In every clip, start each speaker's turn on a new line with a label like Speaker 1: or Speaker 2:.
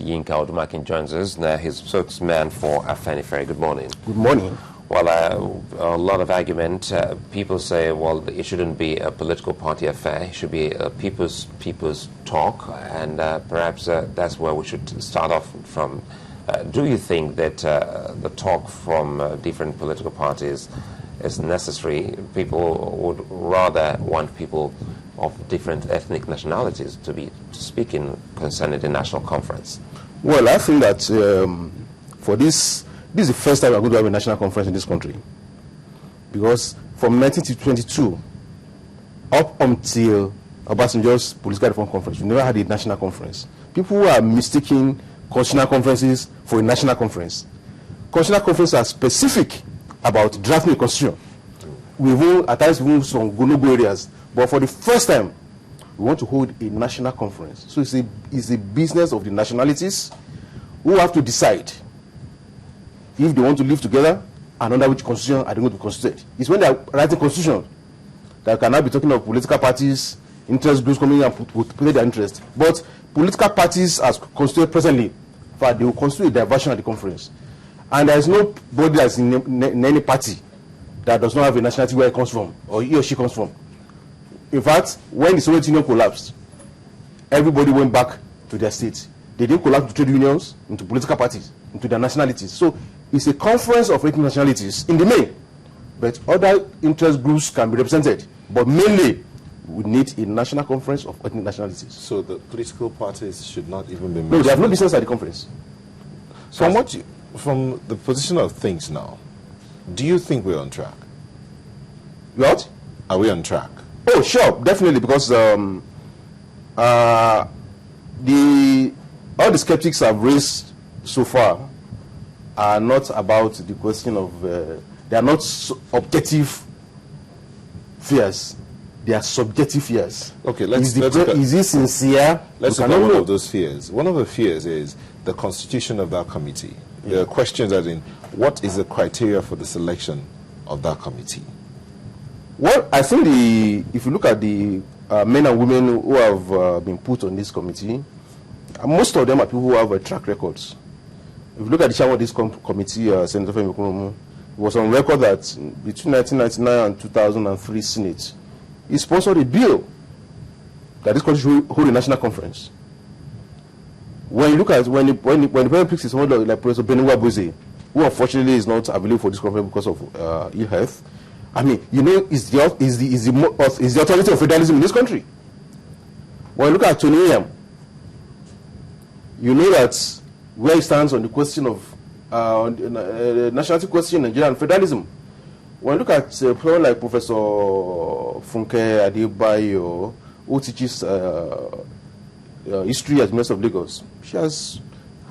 Speaker 1: Yinka Odumakin joins us. Now he's spokesman for Afenifere. Good morning.
Speaker 2: Good morning.
Speaker 1: Well, a lot of argument. People say, well, it shouldn't be a political party affair. It should be a people's talk, and perhaps that's where we should start off from. Do you think that the talk from different political parties is necessary? People would rather want people of different ethnic nationalities to be speaking concerning the national conference.
Speaker 2: Well, I think that for this is the first time we're going to have a national conference in this country. Because from 1922 up until Obasanjo's political reform conference, we never had a national conference. People are mistaking constitutional conferences for a national conference. Constitutional conferences are specific about drafting a constitution. We've at times moved some go-no-go areas, but for the first time, we want to hold a national conference. So it's a business of the nationalities who have to decide if they want to live together and under which constitution are they going to constitute. It's when they are writing constitution that cannot be talking of political parties, interest groups coming and play their interest. But political parties as constituted presently, in fact, they will constitute a diversion at the conference. And there is nobody that's in any party that does not have a nationality where it comes from, or he or she comes from. In fact, when the Soviet Union collapsed, everybody went back to their states. They didn't collapse into trade unions, into political parties, into their nationalities. So it's a conference of ethnic nationalities in the main, but other interest groups can be represented. But mainly, we need a national conference of ethnic nationalities.
Speaker 3: So the political parties should not even be mentioned?
Speaker 2: No, they have no business at the conference.
Speaker 3: So from the position of things now, do you think we're on track?
Speaker 2: What?
Speaker 3: Are we on track?
Speaker 2: Oh, sure, definitely, because all the skeptics have raised so far are not about the question of, they are not objective fears, they are subjective fears.
Speaker 3: Okay,
Speaker 2: is it sincere?
Speaker 3: Let's look at one of those fears. One of the fears is the constitution of that committee. Yeah. There are questions as in, what is the criteria for the selection of that committee?
Speaker 2: Well, I think if you look at the men and women who have been put on this committee, most of them are people who have track records. If you look at the chairman of this committee, Senator Femi Okunomu, it was on record that between 1999 and 2003 Senate, he sponsored a bill that this country should hold a national conference. When you look at when the president picks his holder like Professor Benua Boze, who unfortunately is not available for this conference because of ill health, I mean, you know, is the authority of federalism in this country. When you look at Tony Yam, you know that where he stands on the question of nationality question in Nigeria and federalism. When you look at people like Professor Funke Adebayo, who teaches history at the University of Lagos, she has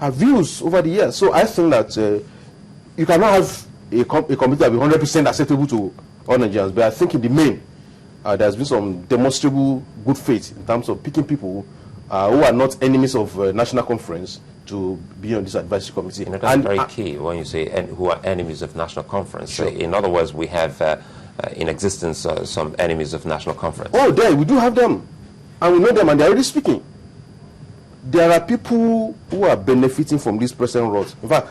Speaker 2: her views over the years. So I think that you cannot have a committee that will be 100% acceptable to all Nigerians. But I think in the main, there's been some demonstrable good faith in terms of picking people who are not enemies of national conference to be on this advisory committee.
Speaker 1: You know, that's very key when you say who are enemies of national conference.
Speaker 2: Sure.
Speaker 1: In other words, we have in existence some enemies of national conference.
Speaker 2: Oh, there, we do have them. And we know them, and they're already speaking. There are people who are benefiting from this present rot. In fact,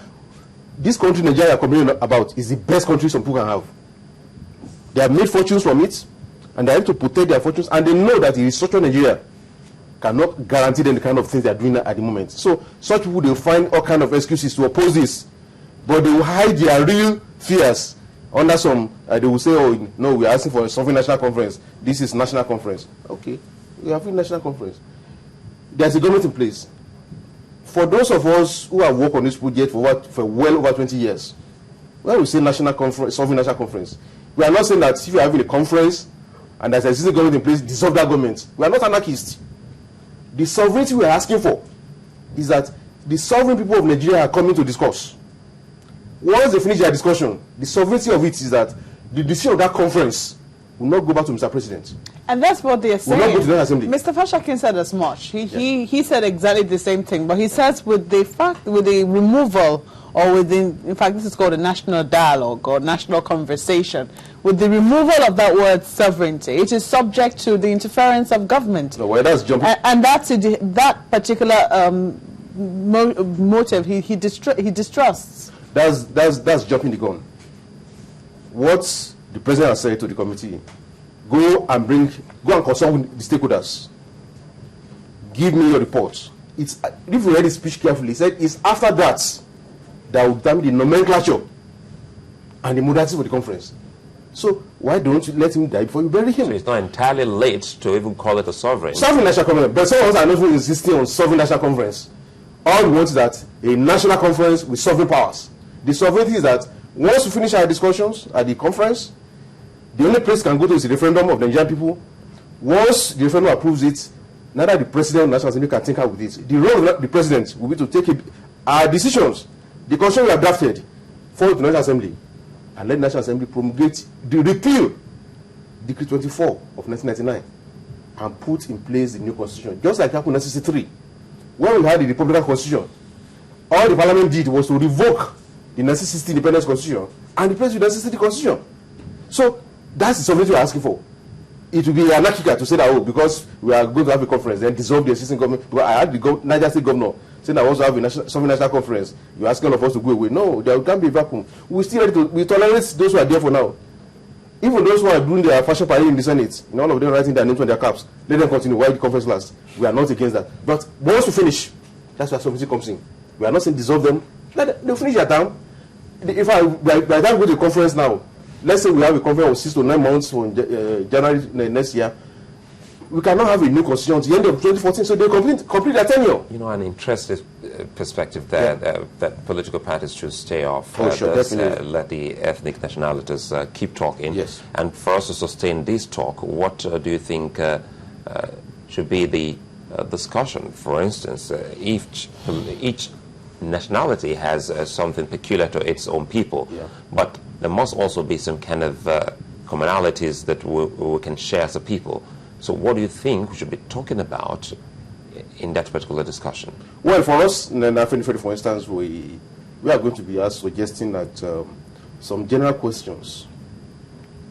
Speaker 2: this country Nigeria are complaining about is the best country some people can have. They have made fortunes from it, and they have to protect their fortunes, and they know that the restructured Nigeria cannot guarantee them the kind of things they are doing at the moment. So such people, they will find all kind of excuses to oppose this, but they will hide their real fears under some, they will say, oh, no, we are asking for a sovereign national conference. This is national conference. Okay, we have a national conference. There's a government in place. For those of us who have worked on this project for well over 20 years, when we say national conference, sovereign national conference, we are not saying that if you're having a conference and there's an existing government in place, dissolve that government. We are not anarchists. The sovereignty we are asking for is that the sovereign people of Nigeria are coming to discuss. Once they finish their discussion, the sovereignty of it is that the decision of that conference will not go back to Mr. President.
Speaker 4: And that's what they're saying.
Speaker 2: Will not go to the assembly.
Speaker 4: Mr. Fashakin said as much. He said exactly the same thing. But he says with the removal, or in fact, this is called a national dialogue or national conversation, with the removal of that word sovereignty, it is subject to the interference of government.
Speaker 2: No, well, that's jumping.
Speaker 4: And that particular motive. He distrusts.
Speaker 2: That's jumping the gun. What the president has said to the committee: go and consult with the stakeholders. Give me your report. It's, if you read his speech carefully, he said it's after that will determine the nomenclature and the modality for the conference. So why don't you let him die before you bury him?
Speaker 1: So it's not entirely late to even call it a sovereign.
Speaker 2: Sovereign national conference. But some of us are not even insisting on sovereign national conference. All we want is that a national conference with sovereign powers. The sovereignty is that once we finish our discussions at the conference, the only place can go to is the referendum of the Nigerian people. Once the referendum approves it, neither the president or the National Assembly can tinker with it. The role of the president will be to take our decisions, the constitution we have drafted, forward to the National Assembly, and let the National Assembly promulgate the repeal Decree 24 of 1999 and put in place the new constitution. Just like happened in 1963, when we had the Republican Constitution, all the Parliament did was to revoke the 1960 Independence Constitution and replace with the 1960 Constitution. So that's the sovereignty we're asking for. It will be anarchical to say that, oh, because we are going to have a conference, then dissolve the existing government. Because I had the Niger State governor saying I want to have a sovereign national conference. You're asking all of us to go away. No, there can't be a vacuum. We still ready to we tolerate those who are there for now. Even those who are doing their fashion parade in the Senate, all of them writing their names on their caps, let them continue while the conference lasts. We are not against that. But once we finish, that's where sovereignty comes in. We are not saying dissolve them. Let them finish their term. If by the time we go to the conference now, let's say we have a conference of 6 to 9 months from January next year, we cannot have a new constitution until the end of 2014, so they complete their tenure.
Speaker 1: You know, an interesting perspective there, that political parties should stay off.
Speaker 2: Sure,
Speaker 1: let the ethnic nationalities keep talking.
Speaker 2: Yes.
Speaker 1: And for us to sustain this talk, what do you think should be the discussion? For instance, each nationality has something peculiar to its own people, but there must also be some kind of commonalities that we can share as a people. So what do you think we should be talking about in that particular discussion?
Speaker 2: Well, for us, in NAFNFD, for instance, we are going to be suggesting that some general questions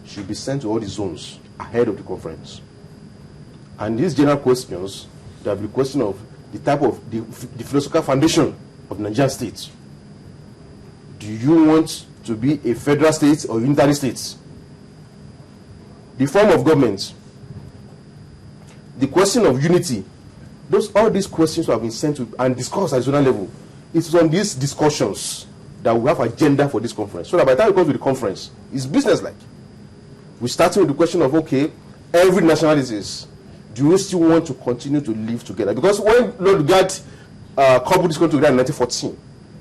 Speaker 2: should be sent to all the zones ahead of the conference. And these general questions, there will be a question of the type of the philosophical foundation of the Nigerian state. Do you want to be a federal state or unitary state? The form of government, the question of unity, all these questions have been sent to and discussed at zonal level. It's on these discussions that we have agenda for this conference. So that by the time we come to the conference, it's business-like. We're starting with the question of, okay, every nationalities, do you still want to continue to live together? Because when Lord Gad coupled this country together in 1914,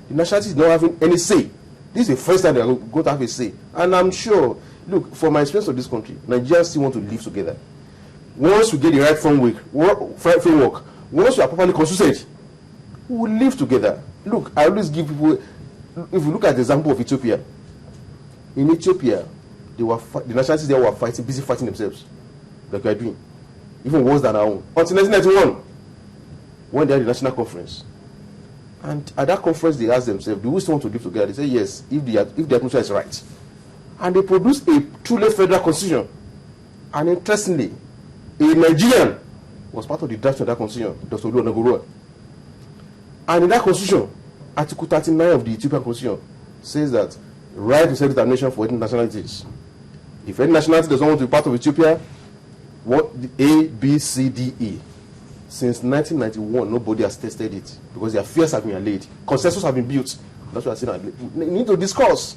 Speaker 2: the nationalities not having any say. This is the first time they are going to have a say. And I'm sure, look, from my experience of this country, Nigerians still want to live together. Once we get the right framework, once we are properly consulted, we will live together. Look, I always give people, if you look at the example of Ethiopia, in Ethiopia, the nationalities there were busy fighting themselves, like we are doing, even worse than our own. Until 1991, when they had the national conference. And at that conference, they asked themselves, do we still want to live together? They say yes, if the atmosphere is right. And they produced a truly federal constitution. And interestingly, a Nigerian was part of the draft of that constitution, Dr. Oluonagoruwa. And in that constitution, Article 39 of the Ethiopian constitution says that right to self-determination for ethnic nationalities. If any nationality does not want to be part of Ethiopia, what A, B, C, D, E. Since 1991, nobody has tested it because their fears have been allayed. Consensus have been built. That's what I said. We need to discuss.